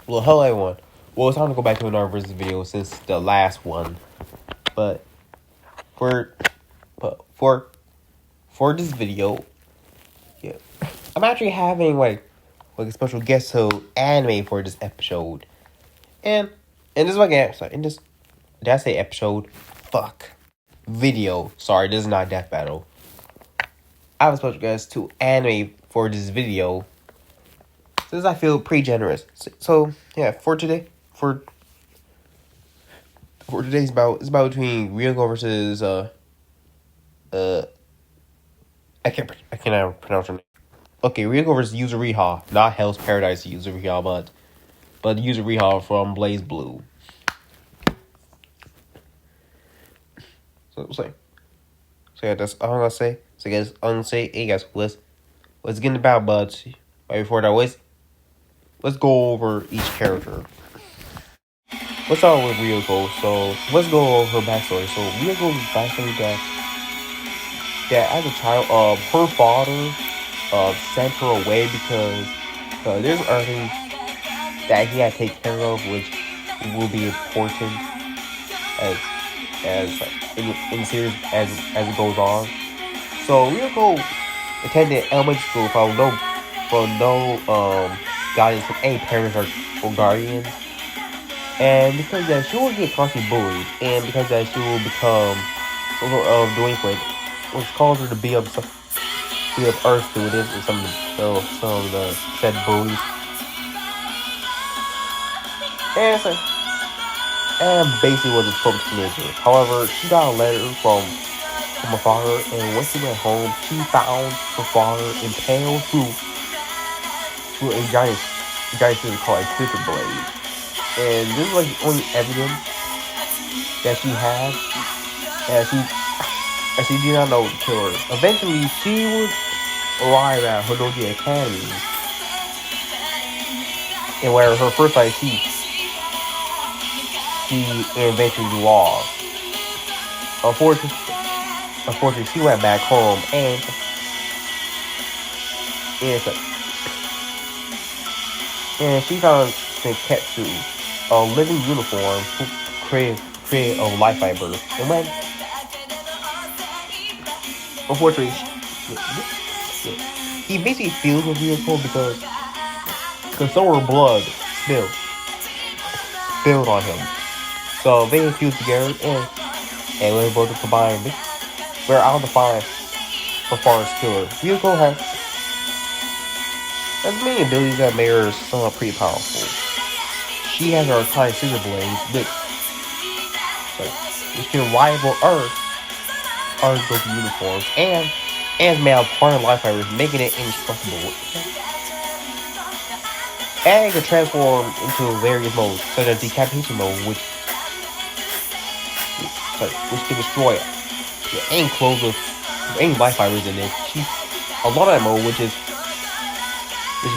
Well, hello everyone. Well, it's time to go back to another versus video since the last one. But for but for this video, yeah, I'm actually having like a special guest host anime for this episode, and this is like in this did I say episode? Fuck, video. Sorry, this is not Death Battle. I have a special guest to anime for this video. Since I feel pretty generous. So yeah, for today's bout, it's about between Ryuko versus I cannot pronounce her name. Okay, Ryuko versus Yuzuriha, not Hell's Paradise Yuzuriha, but Yuzuriha from Blaze Blue. So yeah, that's all I'm gonna say. So guys, I'm gonna say, hey guys, let's get in the battle, but right before that, let's go over each character. Let's start with Ryuko. So let's go over her backstory. So Ryuko's backstory that as a child, her father sent her away because there's other things that he had to take care of, which will be important as in the series as it goes on. So Ryuko attended elementary school from no guidance from any parents or guardians. And because that she will get constantly bullied, and because that she will become some sort of delinquent, which causes her to be of earth students and some of the said bullies. And basically was a focused teenager. However, she got a letter from her father, and when she went home, she found her father impaled through a giant thing called a clipper blade. And this is like the only evidence that she had, and she did not know the killer. Eventually, she would arrive at Hodoji Academy, and where her first sight she eventually lost. Unfortunately, she went back home and she found Senketsu, a living uniform created of life fiber. And when, unfortunately, he basically feels with Ryuko because some of her blood spilled on him. So they fused together and when both combined, we're out to find her father's killer. Ryuko has many abilities that make her somewhat pretty powerful. She has her iconic scissor blades, which can rival Earth's uniforms, and is made out of hard life fibers, making it indestructible. And it can transform into various modes, such as decapitation mode, which can destroy any clothes with any life fibers in it. A lot of that mode, which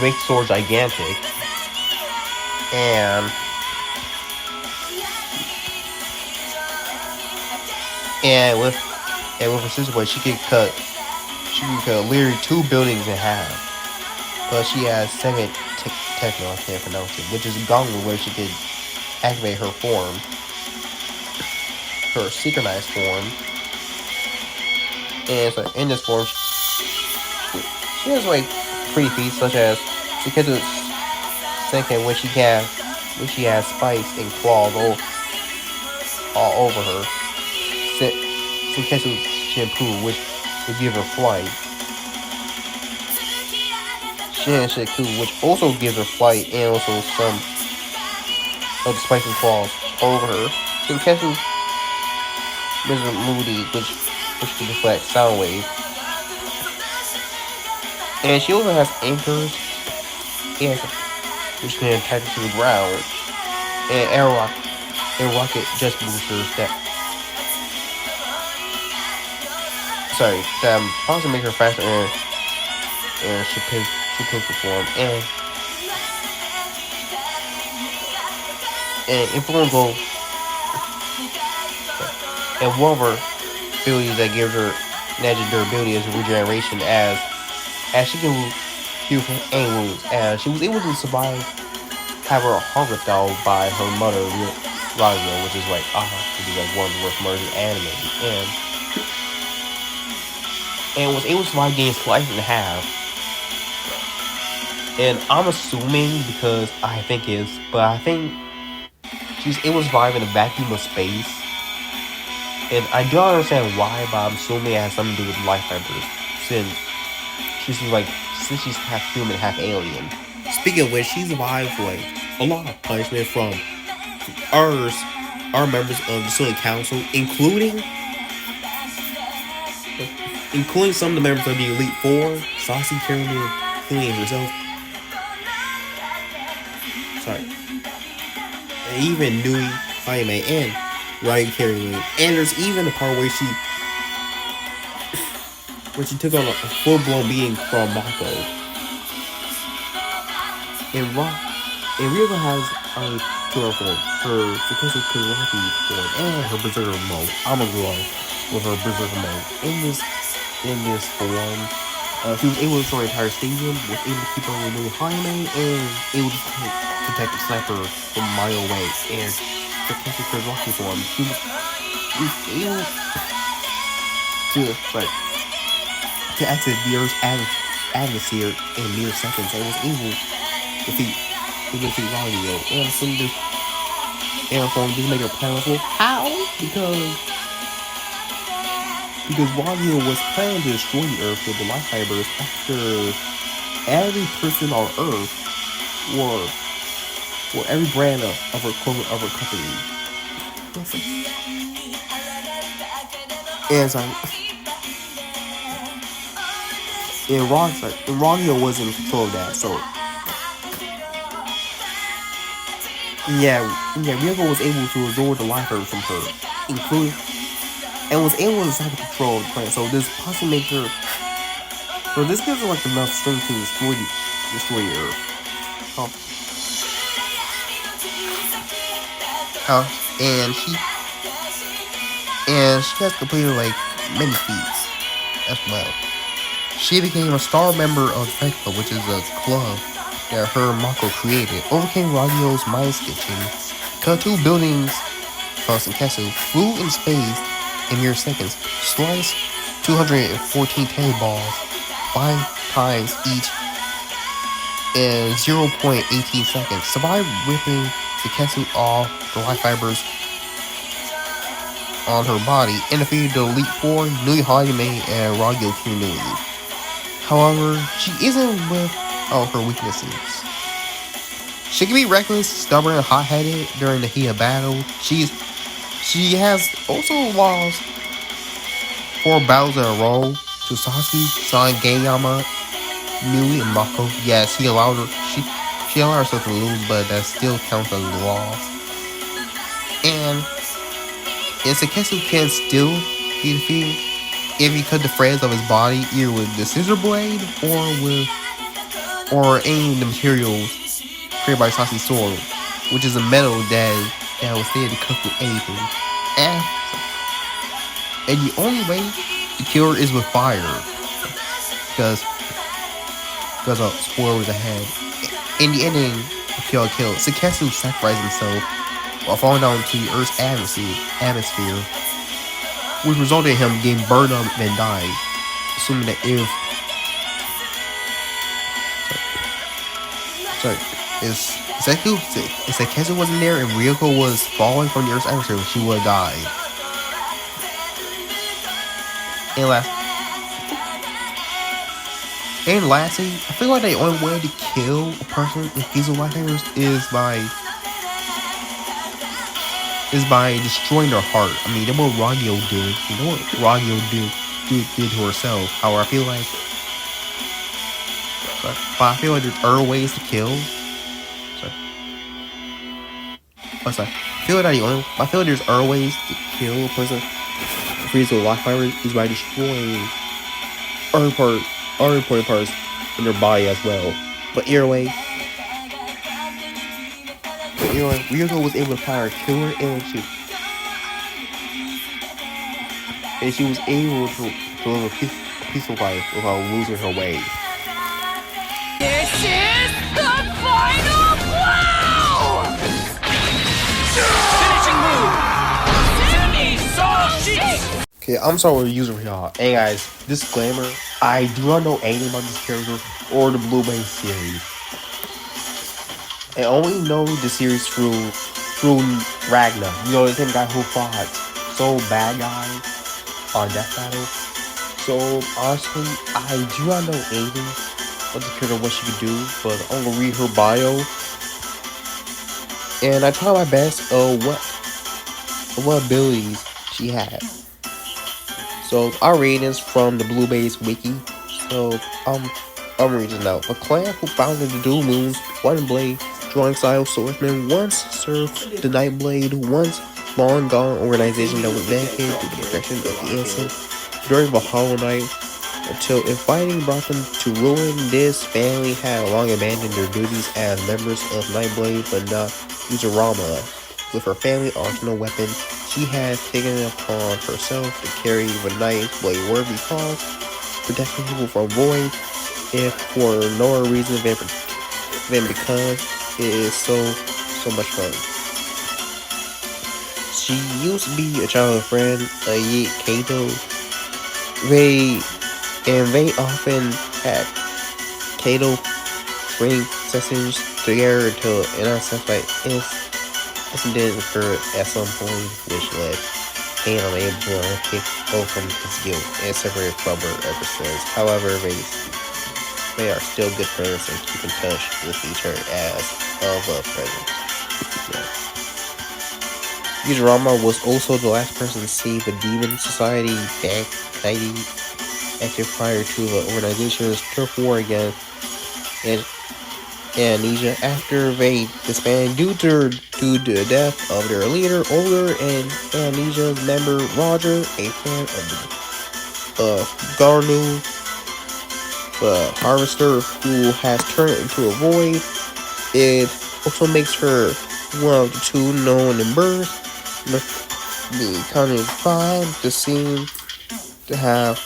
makes the sword gigantic, and with her scissor blade, she can cut literally 2 buildings in half. Plus, she has second techno, I can't pronounce it, which is Gongu, where she can activate her form, her synchronized form. And so in this form, she has like pretty feats such as Senketsu Senken, which she has spikes and claws all over her. Senketsu Shampoo, which would give her flight. Shin Shiku, which also gives her flight and also some of the spikes and claws over her. Senketsu Mr. Moody, which can deflect sound waves. And she also has anchors, which can attach to the ground, and air rocket jet boosters that also make her faster and she can perform. And if we're gonna go, and one of her abilities that gives her natural durability is regeneration, as she can heal from any wounds, as she was able to survive have her heart ripped out by her mother, Ryuko, which is like, to be like one of the worst murders in anime, and was able to survive getting sliced in half. And I'm assuming because I think she's able to survive in a vacuum of space. And I don't understand why, but I'm assuming it has something to do with life fibers, since she's half human, half alien. Speaking of which, she survived like a lot of punishment from our members of the Student Council, including some of the members of the Elite Four, Sassi killing herself. Sorry. And even Nui, Jaime, and Ryan carrying it. And there's even a part where she took on a full-blown being from Mako. And Ryuko has two form, her Sukesu Kuraki form, and her Berserker mode. I'm a girl with her Berserker mode. In this form, she was able to destroy the entire stadium, was able to keep on removing Jaime, and able to protect the sniper from a mile away. And Sukesu Kuraki form, she was able to exit the Earth's atmosphere in mere seconds, and was able to defeat Ragyo. And some of this air form didn't make her powerful. How? Because Ragyo was planning to destroy the Earth with the life fibers after every person on Earth or every brand of her company. And Ragyo was in control of that, so Ryuko was able to absorb the life fibers from her, including, and was able to start to control the planet. So this possibly makes her. So this gives her like enough strength to destroy the Earth. And she has completed like many feats as well. She became a star member of the Fight Club, which is a club that her Mako created, overcame Ragyo's mind stitching, cut 2 buildings across Sukesu, flew in space in mere seconds, sliced 214 tennis balls 5 times each in 0.18 seconds, survived ripping Sukesu off the life fibers on her body, and defeated the Elite Four, Nui Hajime, and Ragyo Kinui. However, she isn't without her weaknesses. She can be reckless, stubborn, and hot-headed during the heat of battle. She has also lost 4 battles in a row to Sasuke, Sangayama, Nui, and Mako. Yes, she allowed herself to lose, but that still counts as a loss. And Sukesu can still be defeated if he cut the threads of his body either with the scissor blade or any of the materials created by Sasuke's sword, which is a metal that was said to cut through anything. And the only way to kill her is with fire, because spoilers ahead. In the ending of Kill Kill, Sukesu sacrificed himself while falling down to the Earth's atmosphere, which resulted in him getting burned up and dying. Assuming that if Sukesu wasn't there and Ryuko was falling from the Earth's atmosphere, she would have died. And lastly, I feel like the only way to kill a person with these life fibers is by destroying their heart. I mean, that's what Ragyo did. You know what Ragyo did to herself. However, I feel like there's other ways to kill. I feel like there's other ways to kill a person with life fibers is by destroying other important parts in their body as well. But either way, Ryuko was able to fire a killer, and she was able to live a peaceful life without losing her way. This is the final blow! Okay, I'm sorry with Yuzuriha. Hey guys, disclaimer, I do not know anything about this character or the Blue Base series. I only know the series through Ragnar. You know, the same guy who fought so bad guy on Death Battle. So honestly, I do not know anything about the character, what she could do, but I'm gonna read her bio. And I try my best what abilities she had. So our ratings from the Blue Base Wiki. So I'm reading out. A clan who founded the Dual Moons, One Blade, drawing style swordsman, once served the Night Blade, once long gone organization that was dedicated to the protection of the innocent during the Hollow Night. Until fighting brought them to ruin, this family had long abandoned their duties as members of Nightblade, but not Yuzurama. With her family arsenal weapon, she has taken it upon herself to carry the Nightblade worthy cause, protecting people from void, if for no other reason than because it is so much fun. She used to be a childhood friend, a Yeet Kato. They often had Kato bring sessions together until an unsatisfied incident occurred at some point, which led Kato unable to pick over from his guilt and separated from her ever since. However, they are still good friends and keep in touch with each other as of a present. Yeah. Yuzurama was also the last person to see the Demon Society back 90 active prior to the organization's turf war against Amnesia after they disbanded due to the death of their leader, Older, and Amnesia's member Roger, a fan of Garnu, the Harvester, who has turned into a void. It also makes her one of the two known in birth. The counting prime, the scene to have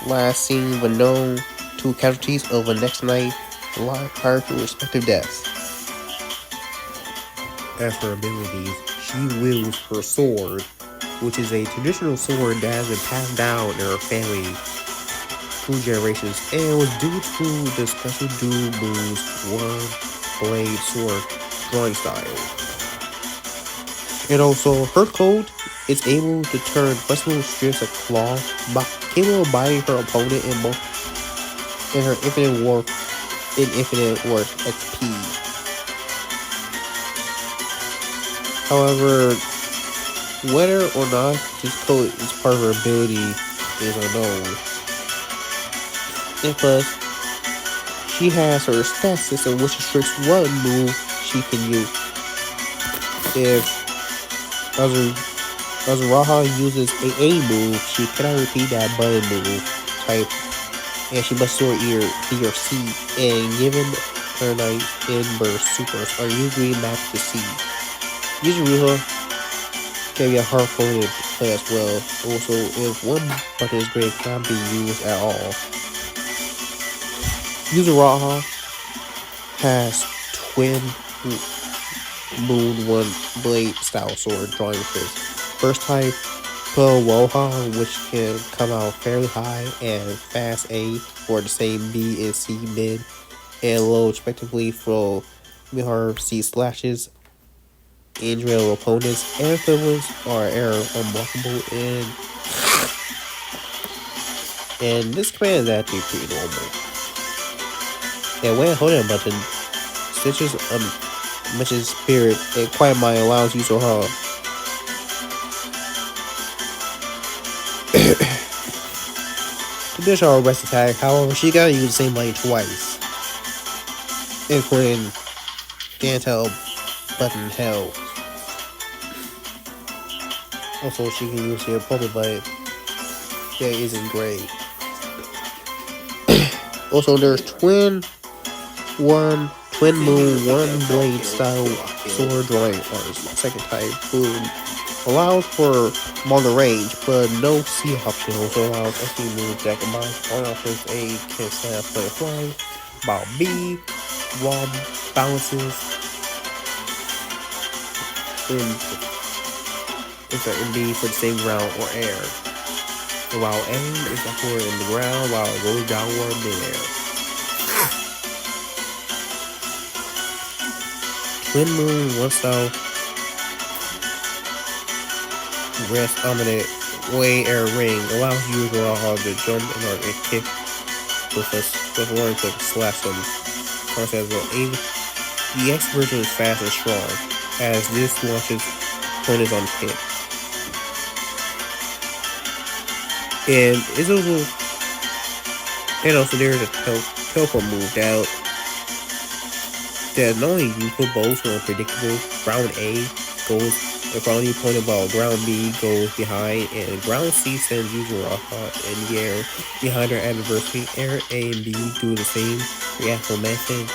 last seen the known two casualties of the next night alive prior to respective deaths. As for abilities, she wields her sword, which is a traditional sword that has been passed down in her family through generations, and was due to the special Dual Moons One Blade sword drawing style. And also, her code is able to turn flexible strips of cloth, capable of binding her opponent in her infinite warp XP. However, whether or not this code is part of her ability is unknown. And plus, she has her stat system which restricts what move she can use. If Azuraha uses a move, she cannot repeat that button move type, and she must store either B or C, and given her night in burst supers are usually mapped to C. Yuzuriha can be a hard opponent to play as well. Also, if one button is great, it cannot be used at all. Yuzuriha has twin Moon One Blade style sword drawing fist. First type Woha, which can come out fairly high, and fast A for the same B and C mid and low respectively for hard C slashes. Andreal opponents and equivalents are error unblockable, and this command is actually pretty normal. And when holding a button, Stitch's mentioned spirit and quiet mind allows you to finish her rest attack. However, she gotta use the same blade twice, including Gantel button held. Also, she can use her opponent blade that isn't great. Also, there's Twin Moon One Blade style sword drawing arts. Second type boom allows for longer range, but no C option. Also allows SD moves that combines all options. A can stand up play flying, while B wall balances in B for the same ground or air. while A is upward in the ground while it goes downward midair. Twin Moon one style rest on the way air ring allows Yuzuriha to jump and or kick with one quick slash them. Concept will aid the X version is fast and strong, as this launches opponents on hit. And also there's a teleport move that not only Ryuko both are unpredictable. Ground A goes in front of the opponent while ground B goes behind, and ground C sends Yuzuriha in the air behind her adversary. Air A and B do the same. The aforementioned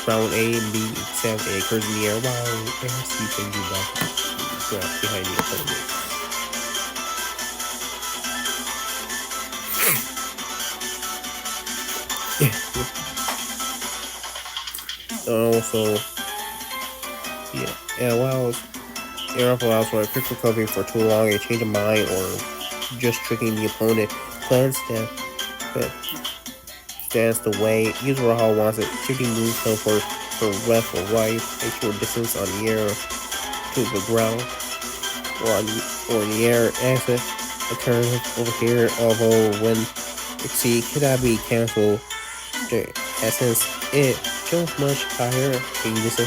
ground A and B except it occurs in the air while air C sends you back behind the opponent. Also, it allows for a quick recovery for too long, a change of mind, or just tricking the opponent. Plans stands the way. Yuzuriha wants it. Shifting moves teleport for left or right, a short distance on the air to the ground, or in the air. As a turn over here, although when exceed cannot be cancelled, the essence it jumps much higher. This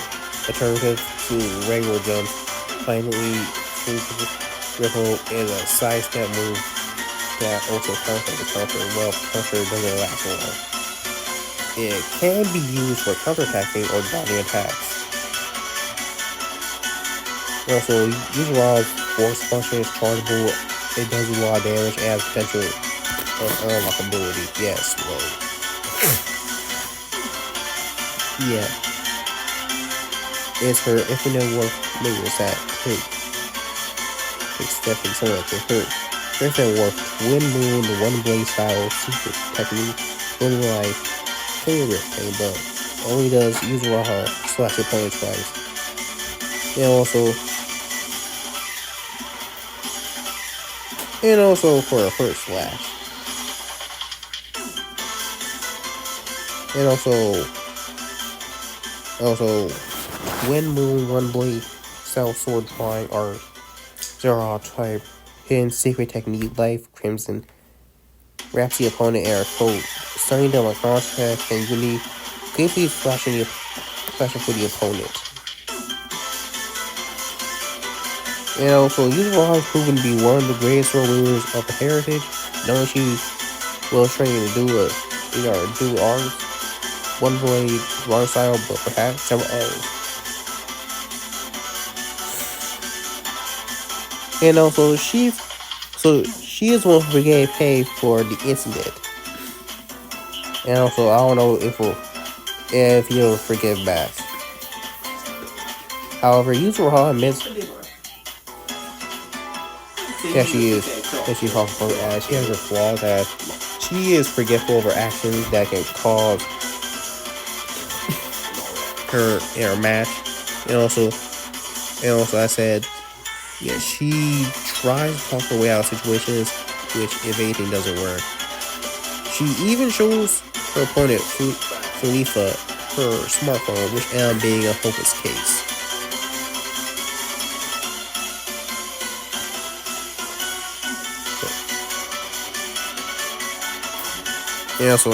alternative to regular jumps. Finally, Ripple is a sidestep move that also counts as a counter. Well, counter doesn't last long. It can be used for counterattacking or dodging attacks. Also, Yuzuriha's force function is chargeable. It does a lot of damage and has potential of unlockability. Yes, well. Yeah. It's her infinite work layers that take step in somewhere to hurt. Infinite work, Twin Moon, the One Blade style, secret technique, Twin Life, favorite thing, but only does Yuzuriha slash your opponent twice. And also for a first slash. And also Twin Moon, One Blade style sword drawing are Zero type hidden secret technique, Life Crimson wraps the opponent in a coat, stunning them with contrast and unique, quickly flashing for the opponent. And also, Yuzuriha has proven to be one of the greatest sword wielders of the heritage. Knowing she will train to do arms, One Blade, one style, but perhaps several others. And also, she is one who gave pay for the incident. And also, I don't know if he'll forgive back. However, Yuzuriha admits that she's awful as she has her flaws, as she is forgetful of her actions that can cause her in her match. And also I said, yeah, she tries to talk her way out of situations, which if anything doesn't work. She even shows her opponent Khalifa her smartphone, which ended up being a hopeless case. And also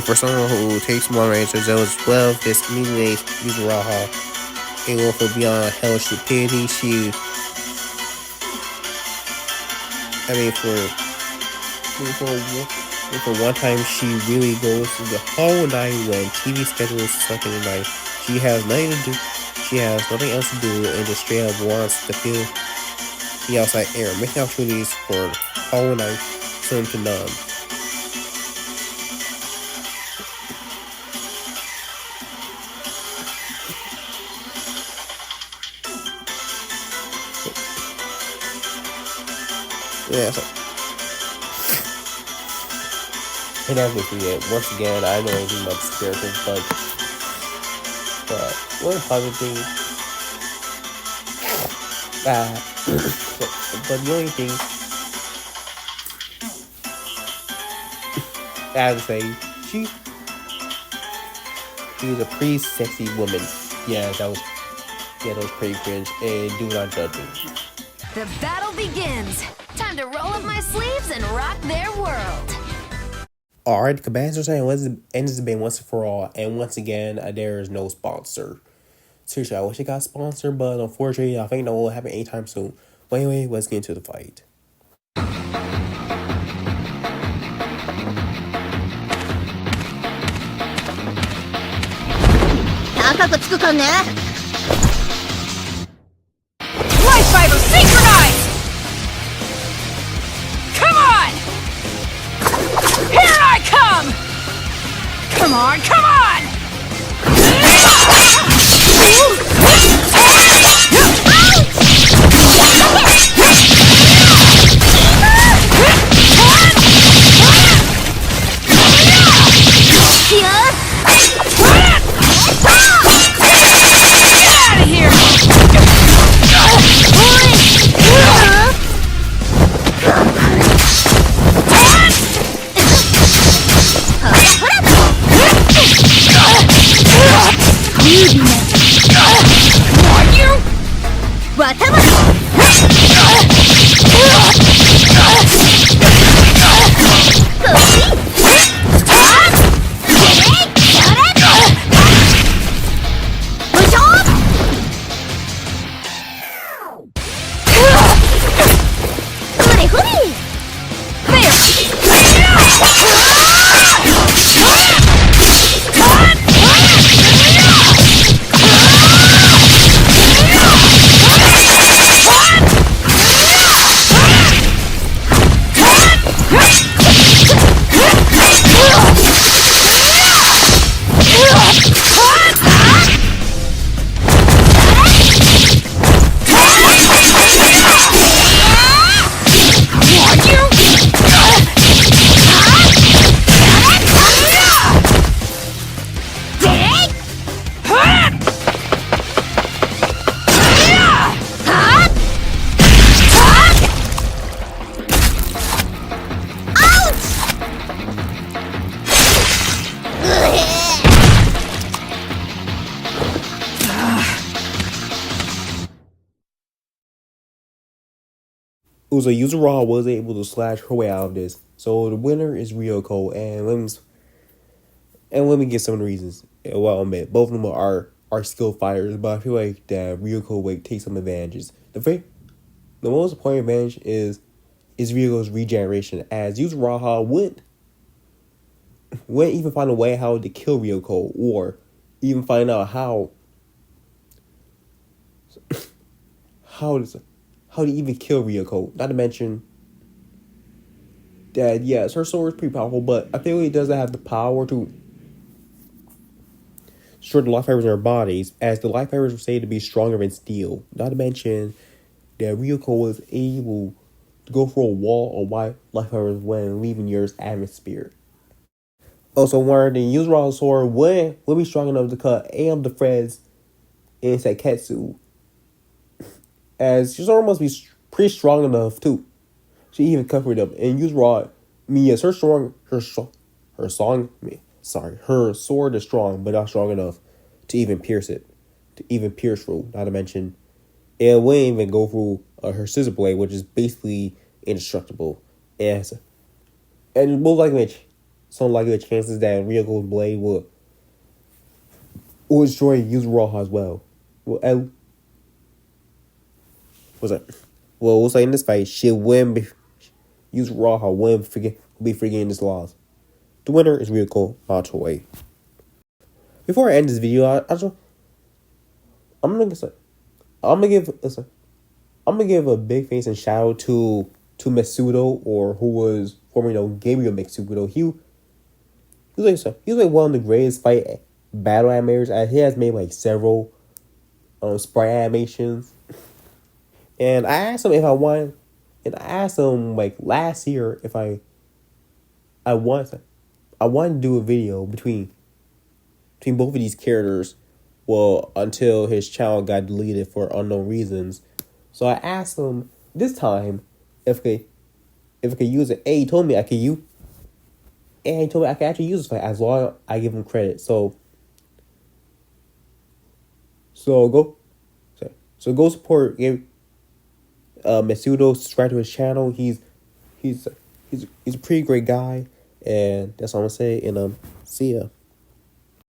for someone who takes long range as well, this immediately Yuzuriha able for beyond hellish stupidity. For one time, she really goes through the whole night when TV schedule is stuck in the night. She has nothing to do. She has nothing else to do and just straight up wants to feel the outside air, making opportunities for the whole night turn to none. Yeah, so. And everything, once again, I know anything about the spiritual, but one positive thing, But the only thing I have to say, she was a pretty sexy woman. Yeah, that was pretty cringe. And do not judge me. The battle begins. Time to roll up my sleeves and rock their world. Alright, the commands are saying ends has been once and for all, and once again, there is no sponsor. Seriously, I wish it got sponsored, but unfortunately, I think that won't happen anytime soon. But anyway, let's get into the fight. Life fiber synchronize! Come on! Here I come! Come on, come on! Yuzuriha was able to slash her way out of this. So the winner is Ryuko, and let me get some of the reasons. Well, I admit, both of them are skilled fighters, but I feel like that Ryuko would take some advantages. The most important advantage is Ryuko's regeneration, as Yuzuriha wouldn't even find a way how to kill Ryuko, or even find out how to even kill Ryuko. Not to mention that, yes, her sword is pretty powerful, but I feel it doesn't have the power to destroy the life fibers in her bodies, as the life fibers were said to be stronger than steel. Not to mention that Ryuko was able to go for a wall of white life fibers when leaving the Earth's atmosphere. Also, learned the Yuzuriha's sword would be strong enough to cut any of the threads in Seketsu, as her sword must be pretty strong enough too. She even cut for them. And Yuzuriha, yes, her sword is strong, but not strong enough to even pierce through. Not to mention, it wouldn't even go through her scissor blade, which is basically indestructible. And most likely, some likely the chances that Ryoko's blade will destroy Yuzuriha as well. We'll say in this fight, Yuzuriha will be forgetting his loss. The winner is Ryuko Matoi. Before I end this video, I'm gonna give a big thanks and shout out to Mitsudo, or who was formerly known Gabriel Mitsudo. He was like one of the greatest battle animators, as he has made like several sprite animations. And I asked him like last year if I wanted to do a video between both of these characters, well, until his channel got deleted for unknown reasons. So I asked him this time if I could use it. A, he told me I could use, and he told me I could actually use this as long as I give him credit. So go, go support Mitsudo. Subscribe to his channel. He's a pretty great guy, and that's all I'm gonna say. And see ya.